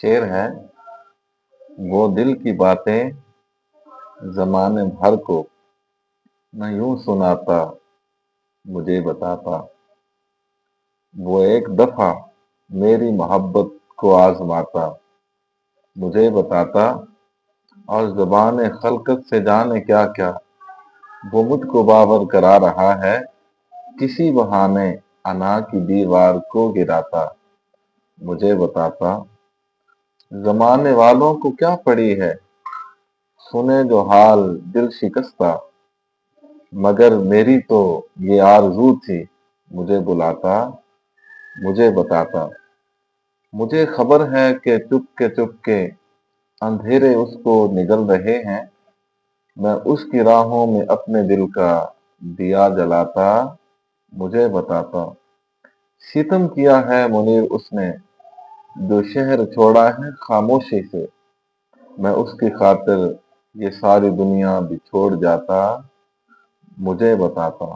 شعر ہے: وہ دل کی باتیں زمانے بھر کو نہ یوں سناتا مجھے بتاتا، وہ ایک دفعہ میری محبت کو آزماتا مجھے بتاتا، اور زبان خلقت سے جانے کیا کیا وہ مجھ کو باور کرا رہا ہے، کسی بہانے انا کی دیوار کو گراتا مجھے بتاتا۔ زمانے والوں کو کیا پڑی ہے سنے جو حال دل شکستہ، مگر میری تو یہ آرزو تھی مجھے بلاتا مجھے بتاتا۔ مجھے خبر ہے کہ چپ کے اندھیرے اس کو نگل رہے ہیں، میں اس کی راہوں میں اپنے دل کا دیا جلاتا مجھے بتاتا۔ ستم کیا ہے منیر اس نے جو شہر چھوڑا ہے خاموشی سے، میں اس کی خاطر یہ ساری دنیا بھی چھوڑ جاتا مجھے بتاتا۔